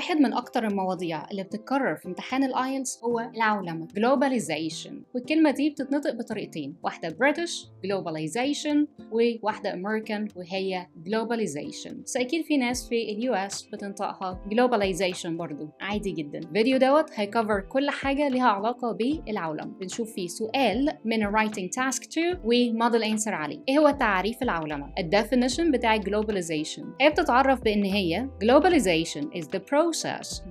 واحد من أكتر المواضيع اللي بتتكرر في امتحان الآيلتس هو العولمة globalization، والكلمة دي بتتنطق بطريقتين، واحدة British globalization وواحدة American وهي globalization. بس أكيد في ناس في US بتنطقها globalization برضو عادي جدا. الفيديو دوت هيكفر كل حاجة لها علاقة بالعولمة. بنشوف فيه سؤال من Writing Task 2 وموديل أنسر عليه. إيه هو تعريف العولمة؟ الديفينيشن بتاع globalization هي بتتعرف بإن هي globalization is the process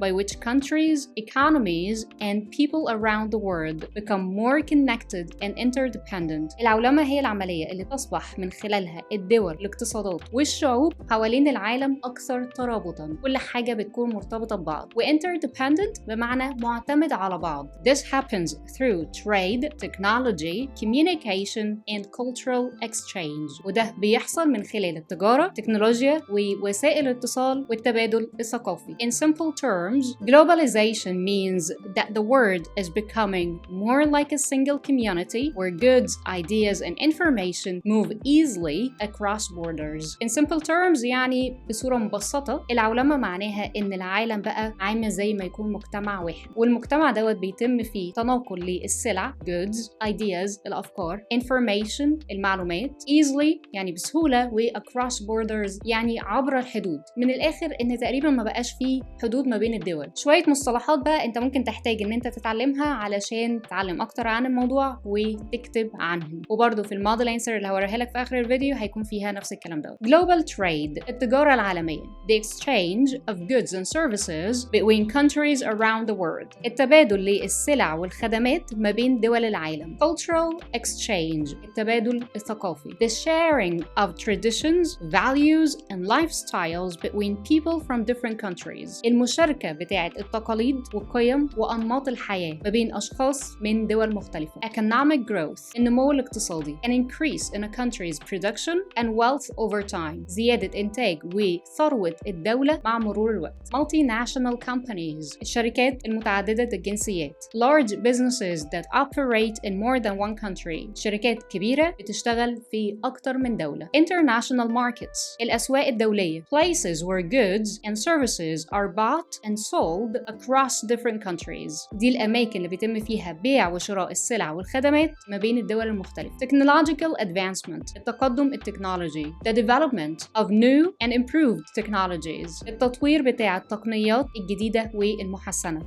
by which countries, economies, and people around the world become more connected and interdependent. العولمة هي العملية اللي تصبح من خلالها الدول، الاقتصادات والشعوب حوالين العالم أكثر ترابطاً. كل حاجة بتكون مرتبطة ببعض. و-interdependent بمعنى معتمد على بعض. This happens through trade, technology, communication, and cultural exchange. وده بيحصل من خلال التجارة، التكنولوجيا، ووسائل الاتصال والتبادل الثقافي. In simple terms, globalization means that the world is becoming more like a single community where goods, ideas, and information move easily across borders. In simple terms يعني بصورة مبسطة العولمة معناها إن العالم بقى عامل زي ما يكون مجتمع واحد، والمجتمع دوت بيتم فيه تناقل للسلع goods, ideas الأفكار information المعلومات easily يعني بسهولة و across borders يعني عبر الحدود. من الآخر إن تقريبا ما بقاش فيه حدود ما بين الدول. شوية مصطلحات بقى أنت ممكن تحتاج إن أنت تتعلمها علشان تتعلم أكتر عن الموضوع وتكتب عنهم. وبرضه في الموديل أنسر اللي هوريها لك في آخر الفيديو هيكون فيها نفس الكلام ده. Global trade التجارة العالمية the exchange of goods and services between countries around the world التبادل للسلع والخدمات ما بين دول العالم. Cultural exchange التبادل الثقافي the sharing of traditions, values, and lifestyles between people from different countries المشاركة بتاعة التقاليد والقيم وأنماط الحياة ما بين أشخاص من دول مختلفة. Economic growth النمو الاقتصادي an increase in a country's production and wealth over time زيادة إنتاج وثروة الدولة مع مرور الوقت. Multinational companies الشركات المتعددة الجنسيات large businesses that operate in more than one country شركات كبيرة بتشتغل في أكتر من دولة. International markets الأسواق الدولية places where goods and services are bought and sold across different countries دي الأماكن اللي بيتم فيها بيع وشراء السلع والخدمات ما بين الدول المختلفة. Technological advancement التقدم التكنولوجي the development of new and improved technologies التطوير بتاع التقنيات الجديدة والمحسنة.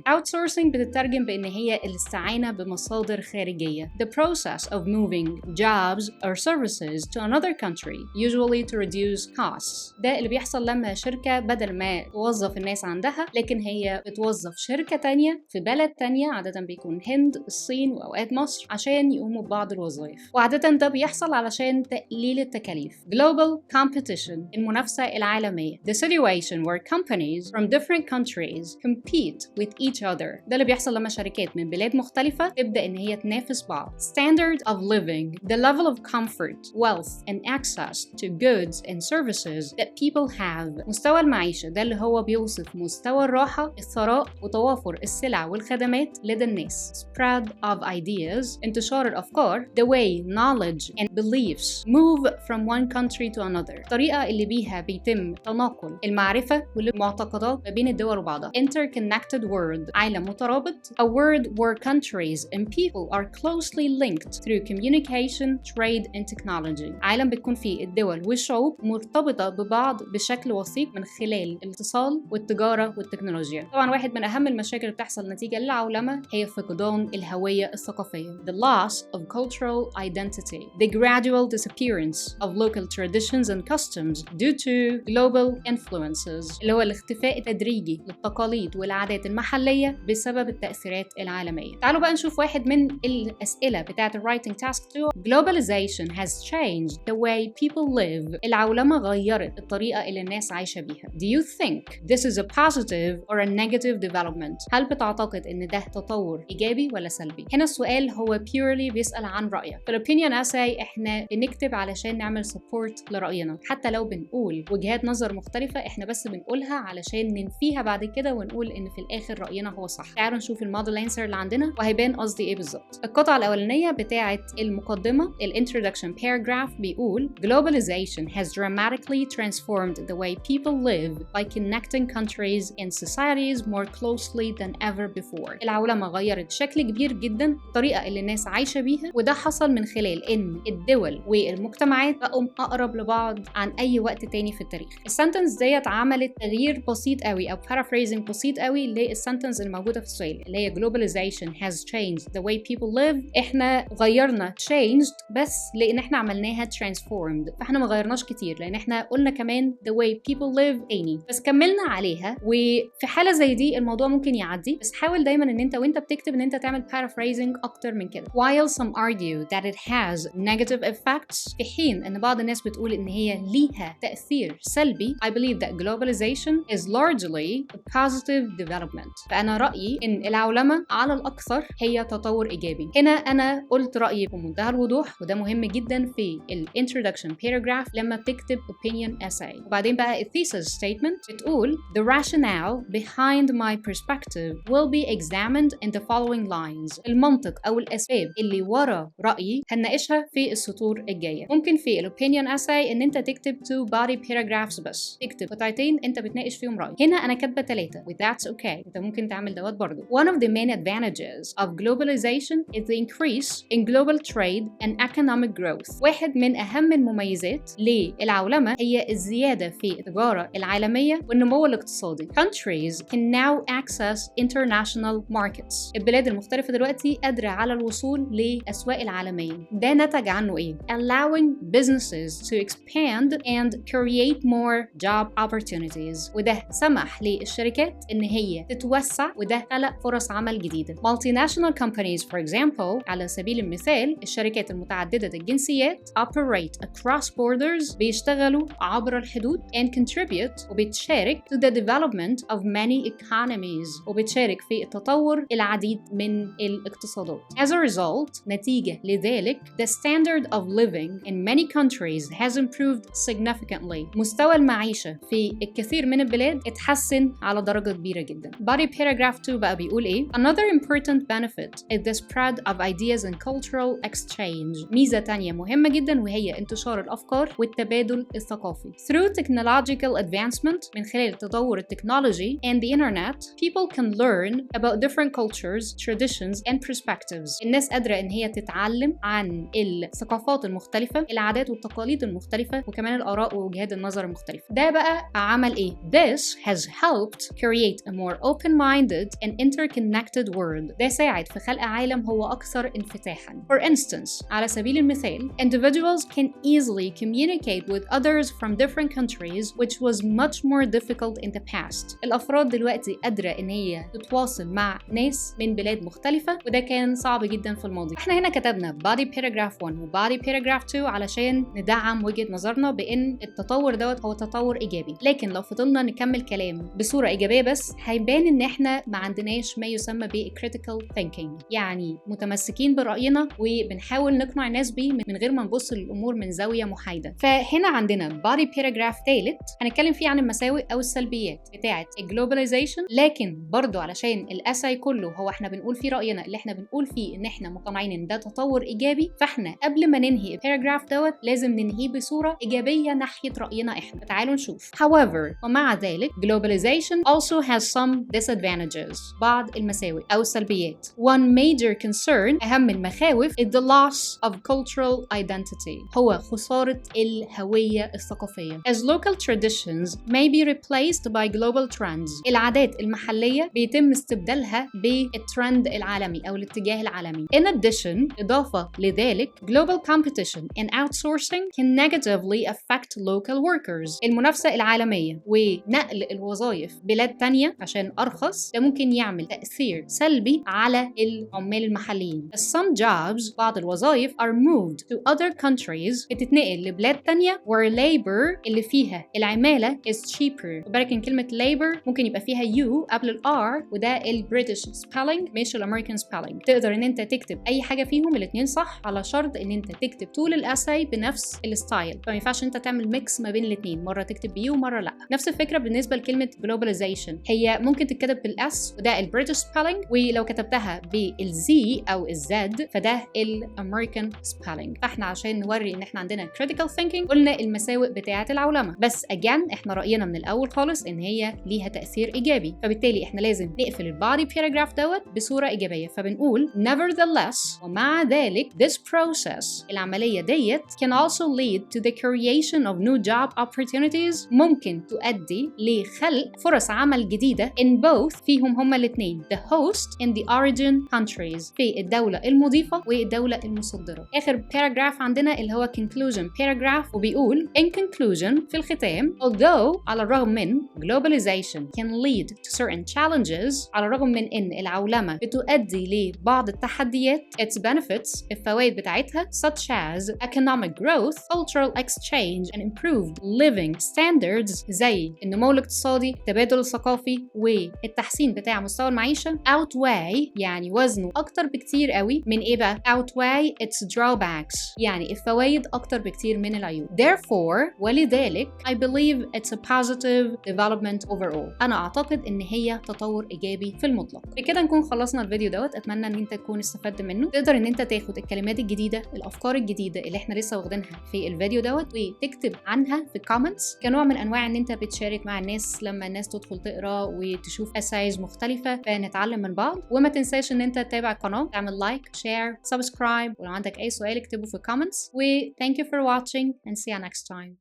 Outsourcing بتترجم بأن هي الاستعانة بمصادر خارجية the process of moving jobs or services to another country usually to reduce costs ده اللي بيحصل لما شركة بدل ما توظف الناس عندها لكن هي بتوظف شركة تانية في بلد تانية عادة بيكون الهند الصين وأوقات مصر عشان يقوموا ببعض الوظائف وعادة ده بيحصل علشان تقليل التكاليف. Global competition المنافسة العالمية the situation where companies from different countries compete with each other ده اللي بيحصل لما شركات من بلاد مختلفة تبدأ إن هي تنافس بعض. Standard of living the level of comfort, wealth and access to goods and services that people have مستوى المعيشة ده اللي هو بيوصف مستوى الراحة الثراء وتوافر السلع والخدمات لدى الناس. Spread of ideas انتشار الأفكار the way knowledge and beliefs move from one country to another الطريقة اللي بيها بيتم تناقل المعرفة والمعتقدات ما بين الدول وبعضها. Interconnected world عالم مترابط a world where countries and people are closely linked through communication, trade and technology عالم بتكون فيه الدول والشعوب مرتبطة ببعض بشكل وثيق من خلال الاتصال والتجارة والتكنولوجيا. طبعا واحد من أهم المشاكل اللي بتحصل نتيجة للعولمة هي فقدان الهوية الثقافية the loss of cultural identity the gradual disappearance of local traditions and customs due to global influences اللي هو الاختفاء التدريجي للتقاليد والعادات المحلية بسبب التأثيرات العالمية. تعالوا بقى نشوف واحد من الأسئلة بتاعة Writing Task 2 Globalization has changed the way people live العولمة غيرت الطريقة اللي الناس عايشة بيها. Do you think this is a positive or a negative development؟ هل بتعتقد إن ده تطور إيجابي ولا سلبي؟ هنا السؤال هو purely بيسأل عن رأيك. في الopinion essay إحنا بنكتب علشان نعمل support لرأينا حتى لو بنقول وجهات نظر مختلفة إحنا بس بنقولها علشان ننفيها بعد كده ونقول إن في الآخر رأينا هو صح. تعالوا نشوف الموديل أنسر اللي عندنا وهيبان قصدي إيه بالظبط. القطعة الأولانية بتاعة المقدمة introduction paragraph بيقول Globalization has dramatically transformed the way people live by connecting countries and societies more closely than ever before. العولمة غيرت بشكل كبير جدا الطريقة اللي الناس عايشة بيها، وده حصل من خلال إن الدول والمجتمعات بقوا أقرب لبعض عن أي وقت تاني في التاريخ. السنتنس ديت عملت تغيير بسيط قوي أو paraphrasing بسيط قوي للسنتنس الموجودة في السؤال اللي هي globalization has changed the way people live. إحنا غيرنا changed بس لأن إحنا عملناها transformed، فإحنا ما غيرناش كتير لأن إحنا قلنا كمان the way people live تاني بس كملنا عليها. وفي حالة زي دي الموضوع ممكن يعدي، بس حاول دايما إن أنت وأنت بتكتب إن أنت تعمل paraphrasing أكتر من كده. While some argue that it has negative effects، في حين إن بعض الناس بتقول إن هي ليها تأثير سلبي، I believe that globalization is largely a positive development. فأنا رأيي إن العولمة على الأكثر هي تطور إيجابي. هنا أنا قلت رأيي بمنتهى الوضوح، وده مهم جدا في ال introduction paragraph لما بتكتب opinion essay. وبعدين بقى ال thesis statement بتقول the rationale behind my perspective will be examined in the following lines. المنطق أو الأسباب اللي ورا رأيي هنناقشها في السطور الجاية. ممكن في ال opinion essay إن أنت تكتب 2 body paragraphs بس، تكتب قطعتين أنت بتناقش فيهم رأي. هنا أنا كاتبة 3 و that's okay، أنت ممكن تعمل دوت برضو. One of the main advantages of globalization is the increase in global trade and economic growth. واحد من أهم المميزات للعولمة هي الزيادة في التجارة العالمية والنمو الاقتصادي. Countries can now access international markets. البلاد المختلفة دلوقتي قادرة على الوصول للأسواق العالمية. ده نتج عنه إيه؟ Allowing businesses to expand and create more job opportunities. وده سمح للشركات إن هي تتوسع وده خلق فرص عمل جديدة. Multinational companies for example، على سبيل المثال الشركات المتعددة الجنسيات operate across borders، بيشتغلوا عبر الحدود and contribute، وبتشارك to the development of many economies، وبتشارك في التطور العديد من الاقتصادات. As a result، نتيجة لذلك the standard of living in many countries has improved significantly. مستوى المعيشة في الكثير من البلاد اتحسن على درجة كبيرة جدا. Body paragraph 2 بقى بيقول إيه؟ Another important benefit is the spread of ideas and cultural exchange. ميزة تانية مهمة جدا وهي انتشار الأفكار والتبادل الثقافي. Through technological advancement، من خلال تطور التكنولوجي and the internet، people can learn about different cultures, traditions and perspectives. الناس قادرة إن هي تتعلم عن الثقافات المختلفة، العادات والتقاليد المختلفة، وكمان الآراء ووجهات النظر المختلفة. ده بقى عمل إيه؟ This has helped create a more open-minded and interconnected world. ده ساعد في خلق عالم هو أكثر انفتاحاً. For instance، على سبيل المثال، individuals can easily communicate with others from different countries, which was much more difficult in the past. الأفراد دلوقتي قادرة إن هي تتواصل مع ناس من بلاد مختلفة، وده كان صعب جدا في الماضي. احنا هنا كتبنا body paragraph 1 و body paragraph 2 علشان ندعم وجهة نظرنا بإن التطور دوت هو تطور إيجابي. لكن لو فضلنا نكمل كلام بصورة إيجابية بس، هيبان إن احنا ما عندناش ما يسمى ب critical thinking، يعني متمسكين برأينا وبنحاول نقنع الناس بيه من غير ما نبص للأمور من زاوية محايدة. فهنا عندنا body paragraph ثالث هنتكلم فيه عن المساوئ أو السلبيات بتاعة الجلوباليزيشن، لكن برضو علشان الأساي كله هو احنا بنقول فيه رأينا اللي احنا بنقول فيه إن احنا مقتنعين إن ده تطور إيجابي، فاحنا قبل ما ننهي الباراجراف دوت لازم ننهيه بصورة إيجابية ناحية رأينا احنا. فتعالوا نشوف. However، ومع ذلك globalization also has some disadvantages، بعض المساوئ أو السلبيات. One major concern، أهم المخاوف، is the loss of cultural identity، هو خسارة الهوية الثقافية. As local traditions may be replaced by global trends، العادات المحلية بيتم استبدالها بالترند العالمي أو الاتجاه العالمي. In addition، إضافة لذلك global competition and outsourcing can negatively affect local workers، المنافسة العالمية ونقل الوظائف بلاد تانية عشان أرخص، ده ممكن يعمل تأثير سلبي على العمال المحليين. As some jobs، بعض الوظائف are moved to other countries، بتتنقل لبلاد تانية where labor اللي فيها العمالة is cheaper. وبالك إن كلمة labor ممكن يبقى فيها U قبل ال R، وده ال British spelling مش ال American spelling. تقدر إن أنت تكتب أي حاجة فيهم الاتنين صح، على شرط إن أنت تكتب طول الأساي بنفس الستايل، فما ينفعش أنت تعمل ميكس ما بين الاتنين، مرة تكتب بي ومرة لأ. نفس الفكرة بالنسبة لكلمة globalization، هي ممكن تتكتب بالS وده ال British spelling، ولو كتبتها بالZ أو الZ فده ال American spelling. فاحنا عشان نوري إن احنا عندنا critical thinking قلنا المساوئ بتاعة العولمة. بس again احنا رأينا من الأول الأول خالص إن هي ليها تأثير إيجابي، فبالتالي إحنا لازم نقفل البادي باراجراف دوت بصورة إيجابية، فبنقول nevertheless ومع ذلك this process العملية ديت can also lead to the creation of new job opportunities ممكن تؤدي لخلق فرص عمل جديدة in both فيهم هما الاثنين the host and the origin countries في الدولة المضيفة والدولة المصدرة. آخر باراجراف عندنا اللي هو conclusion paragraph وبيقول in conclusion في الختام although على الرغم من globalization can lead to certain challenges على الرغم من إن العولمة بتؤدي لبعض التحديات its benefits الفوائد بتاعتها such as economic growth, cultural exchange and improved living standards زي النمو الاقتصادي، التبادل الثقافي والتحسين بتاع مستوى المعيشة outweigh يعني وزنه أكتر بكتير قوي من إيه بقى؟ outweigh its drawbacks يعني الفوائد أكتر بكتير من العيوب. Therefore ولذلك I believe it's a positive development overall. أنا أعتقد إن هي تطور إيجابي في المطلق. بكده نكون خلصنا الفيديو دوت. أتمنى إن أنت تكون استفدت منه. تقدر إن أنت تاخد الكلمات الجديدة الأفكار الجديدة اللي إحنا لسه واخدينها في الفيديو دوت وتكتب عنها في الكومنتس كنوع من أنواع إن أنت بتشارك مع الناس لما الناس تدخل تقرأ وتشوف essays مختلفة فنتعلم من بعض. وما تنساش إن أنت تتابع القناة، تعمل لايك، شير، سبسكرايب، ولو عندك أي سؤال اكتبه في الكومنتس. و thank you for watching and see you next time.